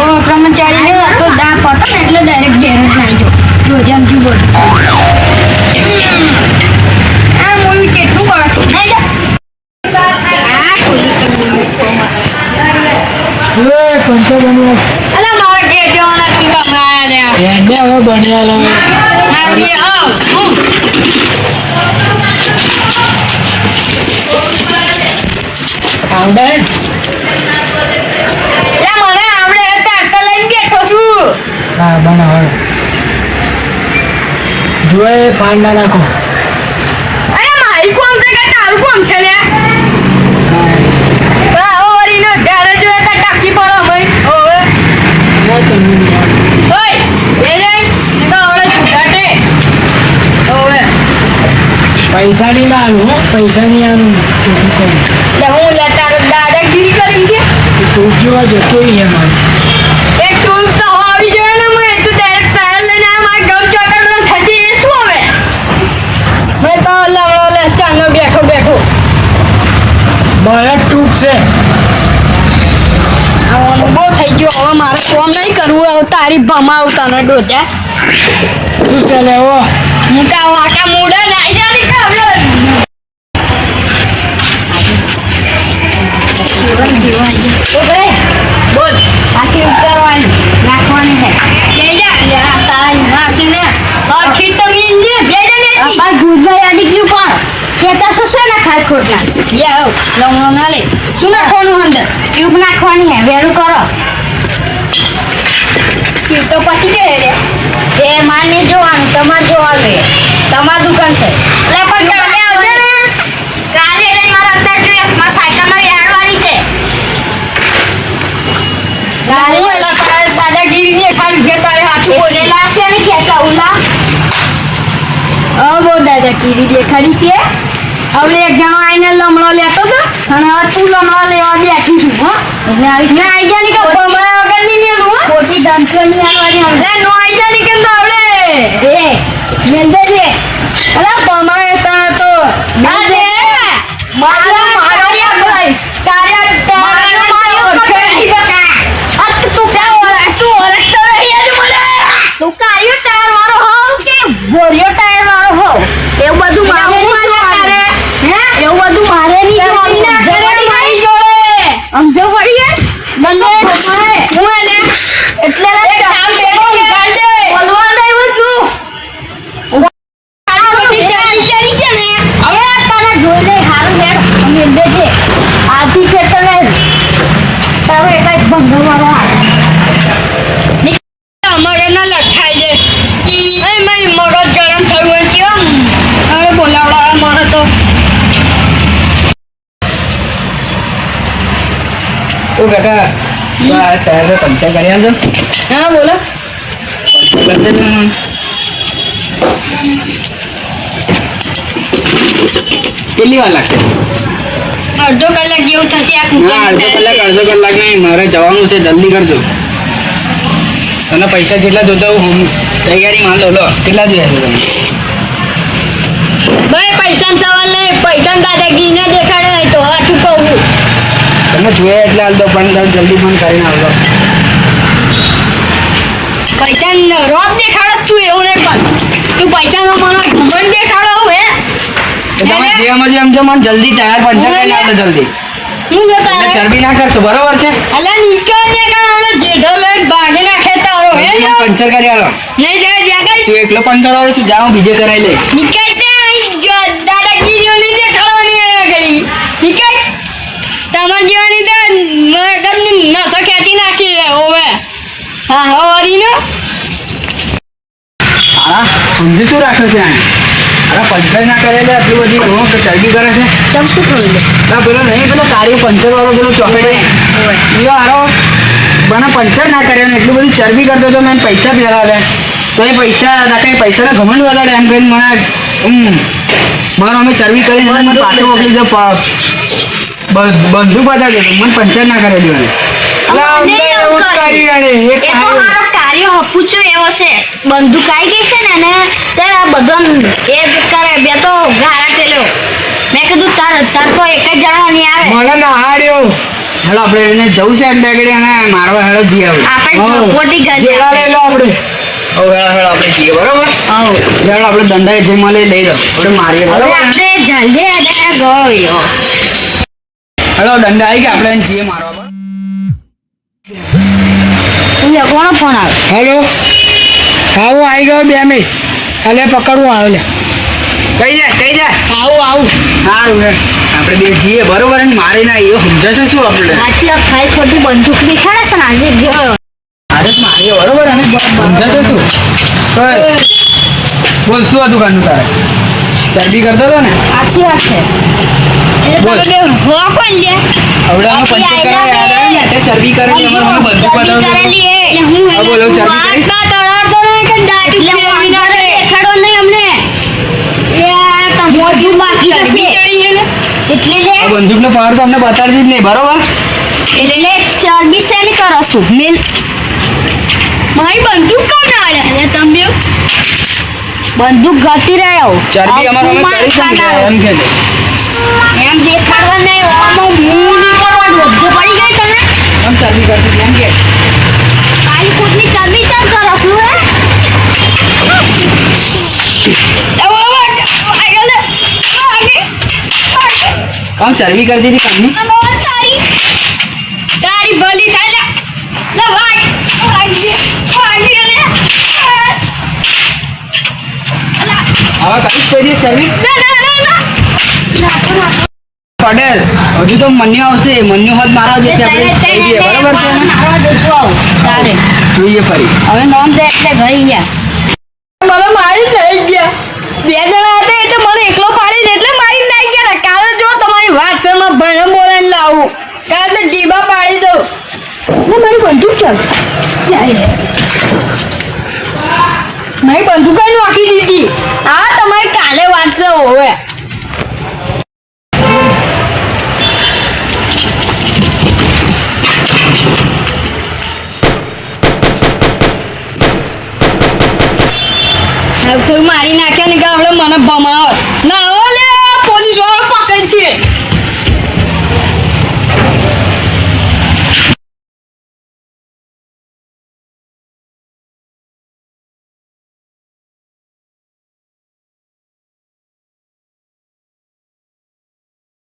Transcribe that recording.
કર્મચારી તો દા પતો ને એટલે ડાયરેક્ટ ઘેર જ નાઈ જો જેમ તું બોલ આ મૂવી કેટલું કરે છે નાઈ જા આ ખોલી કે મૂવી પંચર બન્યા અલા મારા ઘેર જવાના તું કમાયા લે એને હવે બન્યા લે આ બે આવ આવડે હા બનાવો જોએ પાન ના નાખો અરે મારી કોમ છે કે તારું કોમ છે લે હા ઓરી નો જ્યારે જોએ તો ટાકી પડો ભાઈ ઓવે ના તમને ઓય એ લઈ ને ઓળે છૂટાટે ઓવે પૈસા નહીં લાવું પૈસા નહીં આનું ચોખ્ખું કરું લે હું લે તારો દાદાગીરી કરી છે તું જેવા જતો અહીંયા મારે એક ટૂલ તો આવી જોઈએ ને મેં તું ડાયરેક્ટ ટાયર લઈને આ મારા ગમ ચોકડનો થતી એ શું હવે મેં તો લવડો લે ચાનો બેઠો બેઠો મારા ટૂંક છે આવવાનું બહુ થઈ ગયો હવે મારે કોમ નહીં કરવું હવે તારી ભમાવ તને ડોચા શું છે લેવો હું કા વાકા મૂડા લાઈ જાની કાવલો બોલ આખી ઉતારવાની નાખવાની છે લઈ જા તારી નાખીને આખી તો મીંજે ભેજે ને આ ગુડભાઈ આડી ગયું પણ ખેતા શું ના ખાટ ખોટના લે આવ લવણો ના લે શું નાખવાનું અંદર ટ્યુબ નાખવાની હે વેરું કરો કે તો પછી કે લે એ માને જોવાનું તમાર જોવાનું તમાર દુકાન છે લે પણ કાલે આવજે ને કાલે નહીં મારા અત્યારે જોઈએ મારા સાયકલ માં યાડવાની છે ગાડી એલા તારે દાદાગીરી ને ખાલી કે તારે હાથું બોલેલા છે ને ખેંચાઉલા બહુ દાદાગીરી દેખાડી તે હવે એક જણો આઈને લમણો લેતો તો અને હવે તું લમણો લેવા બેઠી છું હા એટલે આવી જા ની કે બમાયા વગર ની મેલું હો ખોટી ધમકીઓ ની આલવાની લે નો આઈ જા ની કે આવડે એ મેલ દે જે અલા બમાયા તા તો ના દે મારો બસ તારે તું કાર્યો ટાયર વાળો હોવ કે બોરિયો ટાયર વાળો હોવ એવું બધું મારે તારે હે એવું બધું મારે ની જોવાની ના કરે મારી જોડે સમજો પડીએ બલ્લે હું લે એટલે એક કામ બેગો ઉગાડ દે બોલવા નહીં તું આ બધી ચડી છે ને હવે તારે જોઈ લે હારું હેડ અમે દેજે આથી ખેતરે તારે એક બંધો વાળો અમારે ના લખાઈ દે એ મારી મગજ ગરમ થયું હોય કેમ હવે બોલાવડા મને તો ઓ કાકા ટાયર પંચર કરી આલજો હા બોલો કેટલી વાર લાગશે અડધો કલાક જેવું થશે આ અડધો કલાક નહીં મારે જવાનું છે જલ્દી કરજો તને પૈસા જેટલા જોતા હું તૈયારી માં લો કેટલા જોઈએ છે તમે ભાઈ પૈસા સવાલ નહીં પૈસા દાદાગીરી ના દેખાડે નહીં તો હાચું કહું તમે જોઈએ એટલે હાલ દો પણ જલ્દી ફોન કરીને આવજો પૈસા રોજ દેખાડસ તું એવું નહીં પણ તું પૈસા નો મને ઘમંડ દેખાડો હે તમે જેમ જો મને જલ્દી ટાયર પંચર કરી આવજો જલ્દી હું જતા તમે ચરબી ના કરશો બરોબર છે અલા નીકળ ને કારણે જેઠો લઈને ભાગી નાખે તારો હે પંચર કરી આલો નહીં જાય જાગલ તું એકલો પંચર વાળો છું જાઉં બીજે કરાવી લે નીકળતે જો દાદાગીરીઓ ની દેખાડવાની આ ગઈ નીકળ તમાર જીવાની તો મગજની નસો ખેંચી નાખી હવે હા હોરી નો હા સમજી શું રાખ્યો છે અરે પંચર ના કરે એટલે આટલી બધી હું તો ચરબી કરે છે તમ શું કરું લે ના પેલો નહીં પેલો કાર્ય પંચર વાળો પેલો ચોકડે ઈયો હારો મને પંચર ના કરે ને એટલું બધું ચરબી કરતો તો મેં પૈસા ફેરાવે તો એ પૈસા દાખલા પૈસાના ઘમંડ વધારે એમ કહીને મને મારો અમે ચરબી કરીને મને પાછો મોકલી દો બંદૂક બતાવી દે મને પંચર ના કરે દેવાનું કાર્યો હપુચો એવો છે બંદૂક આવી ગઈ છે ને તે બધો એ જ કરે બે તો ઘારા પેલો મેં કીધું તાર તો એક જ જણા નહીં આવે મને ના હાડ્યો હેલો આપણે એને જવું છે બેગડી અને મારવા હેલો જઈએ આપણે ચોપોટી કરી જેડા લઈ લો આપણે હવે હેલો આપણે જઈએ બરોબર હેલો આપણે દંડા જે મળે લઈ લો આપણે મારીએ બરોબર આપણે જલ્દી ગયો હેલો દંડા આવી ગયા આપણે એને જઈએ મારવા કોનો ફોન આવે હેલો હા હું આવી ગયો 2 મિનિટ એટલે પકડવું આવ્યો લે કઈ જાય આવું સારું ને આપણે બે જઈએ બરોબર ને મારી ના એ સમજાશે શું આપણે સાચી વાત ખાઈ ખોટી બંદૂક દેખાડે છે ને આજે ગયો આજે જ મારીએ બરોબર અને સમજાશે શું બોલ શું હતું કાનનું તારે ચરબી કરતો હતો ને સાચી વાત છે બોલ. તમે બે હો કોણ લે હવે અમે પંચર કરવા યાદ આવ્યું ને તે ચરબી કરેલી અમે મને બંદૂક બતાવતો હતો. હા, બોલો, ચરબી કરીશ? દેખાડો નહીં અમને મોઢું બાકી હશે એટલે લે આ બંદૂકનો પાવર તો અમને બતાડતી જ નહીં બરોબર એટલે ચરબી શેની કરો છું મિલ મારી બંદૂક કોણ આલે અને તમે બંદૂક ગતી રહ્યો ચરબી અમારો અમે કરીશું ને એમ કે છે. એમ દેખાડવા નહીં આમાં મૂલી કરવાનું વધુ પડી ગઈ તને આમ ચરબી કરતી હતી એમ કે કાલી કૂદની ચરબી ચાલ કરો છું હે આમ ચરબી કરતી હતી કામની તારી ભલી થાય લે ભાઈ હવે કરીશ કોઈ દિવસ ચરબી પટેલ હજુ તો મન્યુ આવશે મન્યુ હોત મારા જે છે આપણે થઈ જઈએ બરોબર છે ને જોઈએ ફરી હવે નોમ દે એટલે ઘરી ગયા મને મારી થઈ ગયા 2 જણા હતા એટલે મને એકલો પાડીને એટલે મારી નાઈ ગયા કાલે જો તમારી વાત છે માં ભણે બોલાઈને લાવું કાલે તો જીબા પાડી દઉં ને મારી બંદૂક ચાલ મારી બંદૂક જ નાખી દીધી આ તમારી કાલે વાત છે હવે તો મારી નાખ્યા ને કે આપણે મને ભમાવો ના